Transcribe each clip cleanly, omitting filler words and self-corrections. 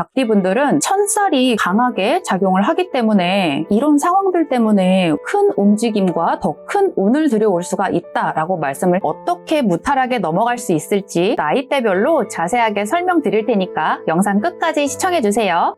닭띠분들은 천살이 강하게 작용을 하기 때문에 이런 상황들 때문에 큰 움직임과 더 큰 운을 들여올 수가 있다라고 말씀을 어떻게 무탈하게 넘어갈 수 있을지 나이대별로 자세하게 설명드릴 테니까 영상 끝까지 시청해주세요.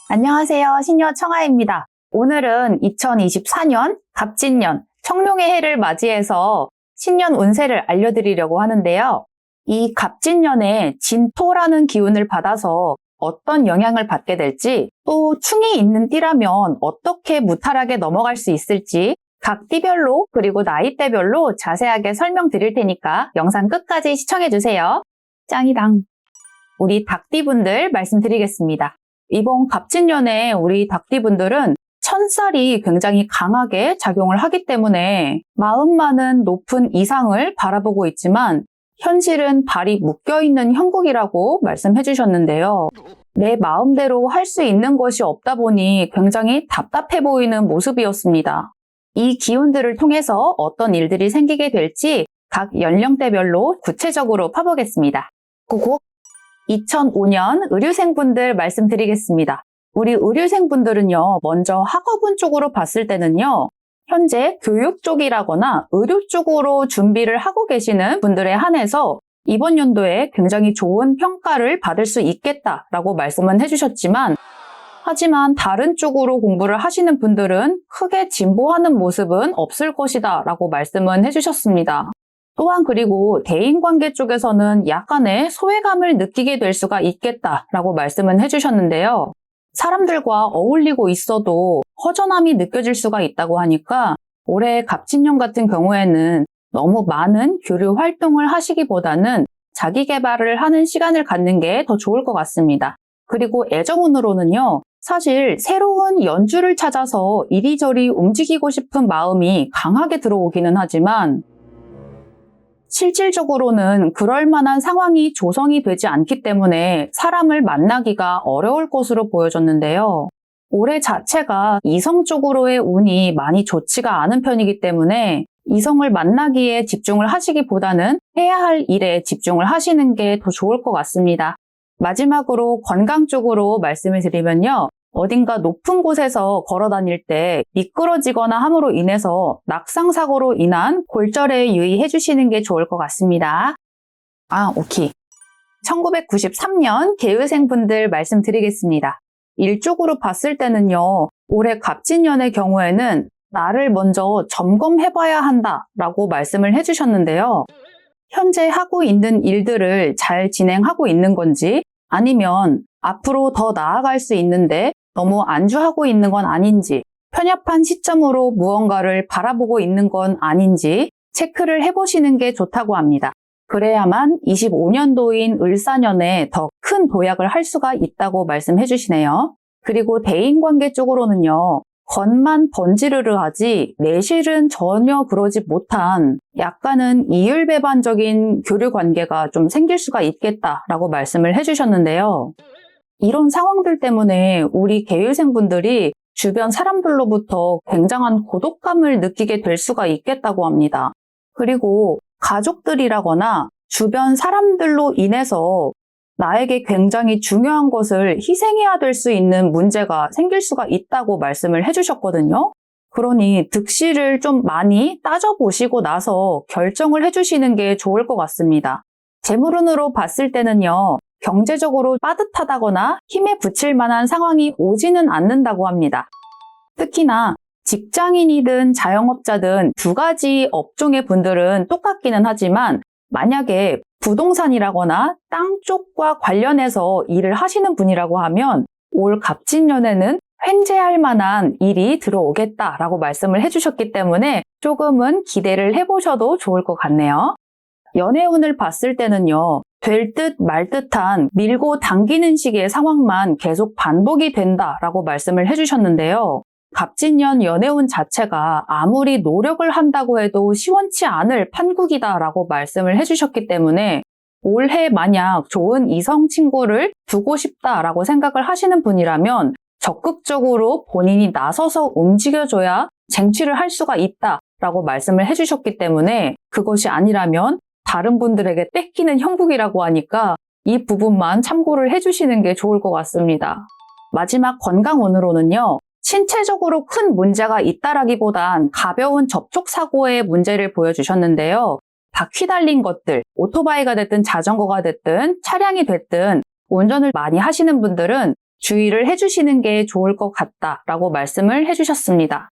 안녕하세요. 신여 청아입니다. 오늘은 2024년 갑진년 청룡의 해를 맞이해서 신년 운세를 알려드리려고 하는데요. 이 갑진년에 진토라는 기운을 받아서 어떤 영향을 받게 될지, 또 충이 있는 띠라면 어떻게 무탈하게 넘어갈 수 있을지 각 띠별로 그리고 나이대별로 자세하게 설명드릴 테니까 영상 끝까지 시청해주세요. 짱이당! 우리 닭띠분들 말씀드리겠습니다. 이번 갑진년에 우리 닭띠분들은 천살이 굉장히 강하게 작용을 하기 때문에 마음만은 높은 이상을 바라보고 있지만 현실은 발이 묶여있는 형국이라고 말씀해 주셨는데요. 내 마음대로 할 수 있는 것이 없다 보니 굉장히 답답해 보이는 모습이었습니다. 이 기운들을 통해서 어떤 일들이 생기게 될지 각 연령대별로 구체적으로 파보겠습니다. 고고! 2005년 의류생분들 말씀드리겠습니다. 우리 의류생분들은요, 먼저 학업운 쪽으로 봤을 때는요, 현재 교육 쪽이라거나 의료 쪽으로 준비를 하고 계시는 분들에 한해서 이번 연도에 굉장히 좋은 평가를 받을 수 있겠다라고 말씀은 해주셨지만, 하지만 다른 쪽으로 공부를 하시는 분들은 크게 진보하는 모습은 없을 것이다 라고 말씀은 해주셨습니다. 또한 그리고 대인관계 쪽에서는 약간의 소외감을 느끼게 될 수가 있겠다라고 말씀은 해주셨는데요. 사람들과 어울리고 있어도 허전함이 느껴질 수가 있다고 하니까 올해 갑진년 같은 경우에는 너무 많은 교류 활동을 하시기보다는 자기 개발을 하는 시간을 갖는 게 더 좋을 것 같습니다. 그리고 애정운으로는요, 사실 새로운 연주를 찾아서 이리저리 움직이고 싶은 마음이 강하게 들어오기는 하지만 실질적으로는 그럴 만한 상황이 조성이 되지 않기 때문에 사람을 만나기가 어려울 것으로 보여졌는데요. 올해 자체가 이성 쪽으로의 운이 많이 좋지가 않은 편이기 때문에 이성을 만나기에 집중을 하시기보다는 해야 할 일에 집중을 하시는 게 더 좋을 것 같습니다. 마지막으로 건강 쪽으로 말씀을 드리면요. 어딘가 높은 곳에서 걸어 다닐 때 미끄러지거나 함으로 인해서 낙상사고로 인한 골절에 유의해 주시는 게 좋을 것 같습니다. 오케이. 1993년 개의생분들 말씀드리겠습니다. 일쪽으로 봤을 때는요, 올해 갑진년의 경우에는 나를 먼저 점검해봐야 한다라고 말씀을 해주셨는데요. 현재 하고 있는 일들을 잘 진행하고 있는 건지 아니면 앞으로 더 나아갈 수 있는데 너무 안주하고 있는 건 아닌지, 편협한 시점으로 무언가를 바라보고 있는 건 아닌지 체크를 해보시는 게 좋다고 합니다. 그래야만 25년도인 을사년에 더 큰 도약을 할 수가 있다고 말씀해 주시네요. 그리고 대인관계 쪽으로는요, 겉만 번지르르 하지 내실은 전혀 그러지 못한 약간은 이율배반적인 교류 관계가 좀 생길 수가 있겠다라고 말씀을 해주셨는데요. 이런 상황들 때문에 우리 개의생분들이 주변 사람들로부터 굉장한 고독감을 느끼게 될 수가 있겠다고 합니다. 그리고 가족들이라거나 주변 사람들로 인해서 나에게 굉장히 중요한 것을 희생해야 될 수 있는 문제가 생길 수가 있다고 말씀을 해주셨거든요. 그러니 득실을 좀 많이 따져보시고 나서 결정을 해주시는 게 좋을 것 같습니다. 재물운으로 봤을 때는요, 경제적으로 빠듯하다거나 힘에 부칠 만한 상황이 오지는 않는다고 합니다. 특히나 직장인이든 자영업자든 두 가지 업종의 분들은 똑같기는 하지만 만약에 부동산이라거나 땅 쪽과 관련해서 일을 하시는 분이라고 하면 올 갑진년에는 횡재할 만한 일이 들어오겠다라고 말씀을 해주셨기 때문에 조금은 기대를 해보셔도 좋을 것 같네요. 연애운을 봤을 때는요, 될 듯 말 듯한 밀고 당기는 식의 상황만 계속 반복이 된다라고 말씀을 해주셨는데요. 갑진년 연애운 자체가 아무리 노력을 한다고 해도 시원치 않을 판국이다라고 말씀을 해주셨기 때문에 올해 만약 좋은 이성 친구를 두고 싶다라고 생각을 하시는 분이라면 적극적으로 본인이 나서서 움직여줘야 쟁취를 할 수가 있다. 라고 말씀을 해주셨기 때문에 그것이 아니라면 다른 분들에게 뺏기는 형국이라고 하니까 이 부분만 참고를 해주시는 게 좋을 것 같습니다. 마지막 건강운으로는요. 신체적으로 큰 문제가 있다라기보단 가벼운 접촉사고의 문제를 보여주셨는데요. 바퀴 달린 것들, 오토바이가 됐든 자전거가 됐든 차량이 됐든 운전을 많이 하시는 분들은 주의를 해주시는 게 좋을 것 같다라고 말씀을 해주셨습니다.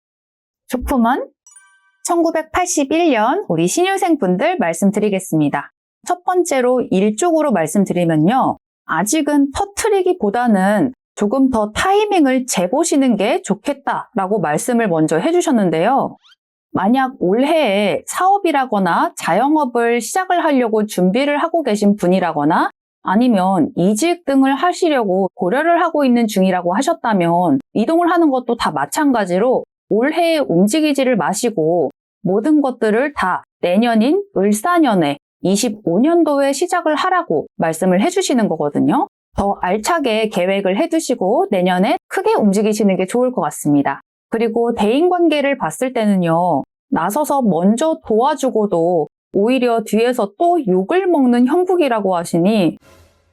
쇼품은 1981년 우리 신유생 분들 말씀드리겠습니다. 첫 번째로 일 쪽으로 말씀드리면요. 아직은 터트리기보다는 조금 더 타이밍을 재보시는 게 좋겠다라고 말씀을 먼저 해주셨는데요. 만약 올해에 사업이라거나 자영업을 시작을 하려고 준비를 하고 계신 분이라거나 아니면 이직 등을 하시려고 고려를 하고 있는 중이라고 하셨다면 이동을 하는 것도 다 마찬가지로 올해에 움직이지를 마시고 모든 것들을 다 내년인 을사년에 25년도에 시작을 하라고 말씀을 해주시는 거거든요. 더 알차게 계획을 해두시고 내년에 크게 움직이시는 게 좋을 것 같습니다. 그리고 대인관계를 봤을 때는요. 나서서 먼저 도와주고도 오히려 뒤에서 또 욕을 먹는 형국이라고 하시니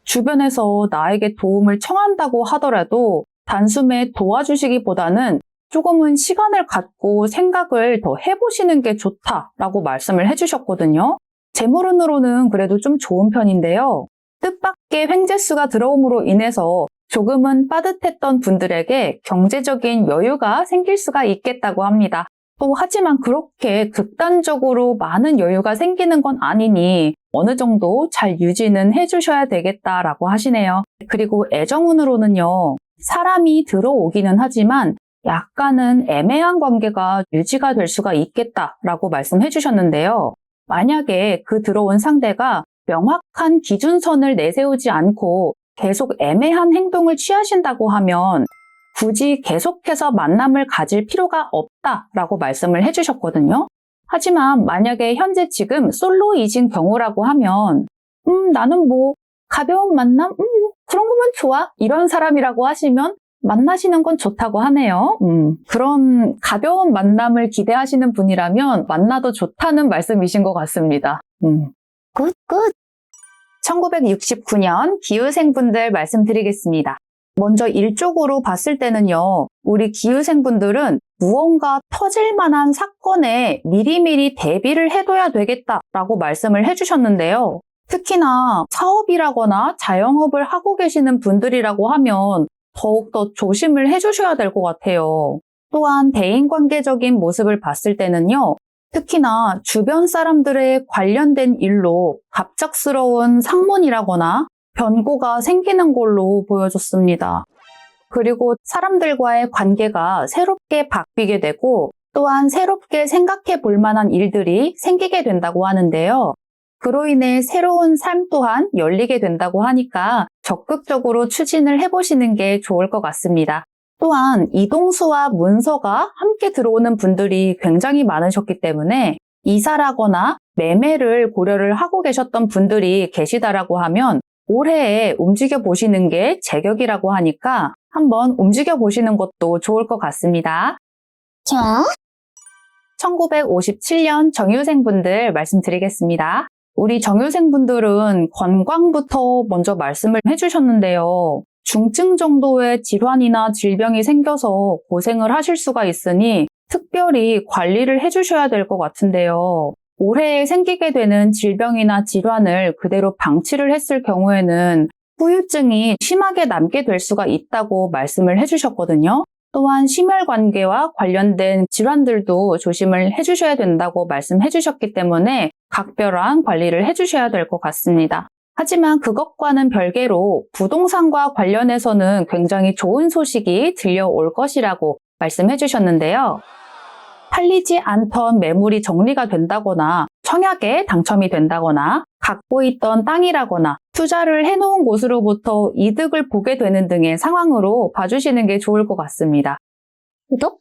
주변에서 나에게 도움을 청한다고 하더라도 단숨에 도와주시기보다는 조금은 시간을 갖고 생각을 더 해보시는 게 좋다라고 말씀을 해주셨거든요. 재물운으로는 그래도 좀 좋은 편인데요. 뜻밖의 횡재수가 들어옴으로 인해서 조금은 빠듯했던 분들에게 경제적인 여유가 생길 수가 있겠다고 합니다. 또 하지만 그렇게 극단적으로 많은 여유가 생기는 건 아니니 어느 정도 잘 유지는 해주셔야 되겠다라고 하시네요. 그리고 애정운으로는요. 사람이 들어오기는 하지만 약간은 애매한 관계가 유지가 될 수가 있겠다라고 말씀해 주셨는데요. 만약에 그 들어온 상대가 명확한 기준선을 내세우지 않고 계속 애매한 행동을 취하신다고 하면 굳이 계속해서 만남을 가질 필요가 없다라고 말씀을 해주셨거든요. 하지만 만약에 현재 지금 솔로이신 경우라고 하면 나는 뭐 가벼운 만남? 그런 거면 좋아. 이런 사람이라고 하시면 만나시는 건 좋다고 하네요. 그런 가벼운 만남을 기대하시는 분이라면 만나도 좋다는 말씀이신 것 같습니다. 굿. 1969년 기후생분들 말씀드리겠습니다. 먼저 일적으로 봤을 때는요. 우리 기후생분들은 무언가 터질 만한 사건에 미리미리 대비를 해둬야 되겠다라고 말씀을 해주셨는데요. 특히나 사업이라거나 자영업을 하고 계시는 분들이라고 하면 더욱더 조심을 해주셔야 될 것 같아요. 또한 대인관계적인 모습을 봤을 때는요. 특히나 주변 사람들의 관련된 일로 갑작스러운 상문이라거나 변고가 생기는 걸로 보여졌습니다. 그리고 사람들과의 관계가 새롭게 바뀌게 되고 또한 새롭게 생각해 볼 만한 일들이 생기게 된다고 하는데요. 그로 인해 새로운 삶 또한 열리게 된다고 하니까 적극적으로 추진을 해보시는 게 좋을 것 같습니다. 또한 이동수와 문서가 함께 들어오는 분들이 굉장히 많으셨기 때문에 이사라거나 매매를 고려를 하고 계셨던 분들이 계시다라고 하면 올해에 움직여 보시는 게 제격이라고 하니까 한번 움직여 보시는 것도 좋을 것 같습니다. 1957년 정유생분들 말씀드리겠습니다. 우리 정유생분들은 건강부터 먼저 말씀을 해주셨는데요. 중증 정도의 질환이나 질병이 생겨서 고생을 하실 수가 있으니 특별히 관리를 해주셔야 될 것 같은데요. 올해에 생기게 되는 질병이나 질환을 그대로 방치를 했을 경우에는 후유증이 심하게 남게 될 수가 있다고 말씀을 해주셨거든요. 또한 심혈관계와 관련된 질환들도 조심을 해주셔야 된다고 말씀해 주셨기 때문에 각별한 관리를 해주셔야 될 것 같습니다. 하지만 그것과는 별개로 부동산과 관련해서는 굉장히 좋은 소식이 들려올 것이라고 말씀해 주셨는데요. 팔리지 않던 매물이 정리가 된다거나 청약에 당첨이 된다거나 갖고 있던 땅이라거나 투자를 해놓은 곳으로부터 이득을 보게 되는 등의 상황으로 봐주시는 게 좋을 것 같습니다. 구독!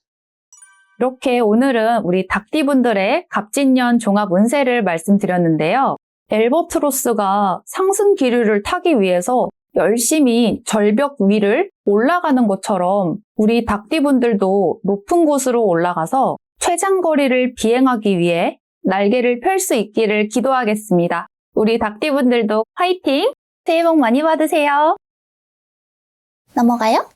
이렇게 오늘은 우리 닭띠분들의 갑진년 종합 운세를 말씀드렸는데요. 엘버트로스가 상승 기류를 타기 위해서 열심히 절벽 위를 올라가는 것처럼 우리 닭띠분들도 높은 곳으로 올라가서 최장거리를 비행하기 위해 날개를 펼 수 있기를 기도하겠습니다. 우리 닭띠분들도 화이팅! 새해 복 많이 받으세요. 넘어가요?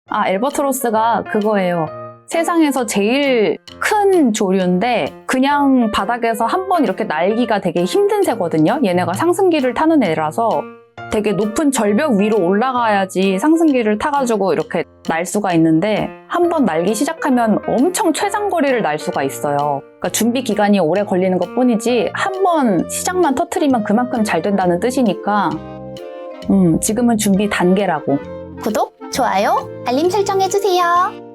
알바트로스가 그거예요. 세상에서 제일 큰 조류인데 그냥 바닥에서 한번 이렇게 날기가 되게 힘든 새거든요. 얘네가 상승기를 타는 애라서 되게 높은 절벽 위로 올라가야지 상승기를 타가지고 이렇게 날 수가 있는데 한번 날기 시작하면 엄청 최장거리를 날 수가 있어요. 그러니까 준비 기간이 오래 걸리는 것 뿐이지 한번 시작만 터트리면 그만큼 잘 된다는 뜻이니까 지금은 준비 단계라고. 구독, 좋아요, 알림 설정 해주세요.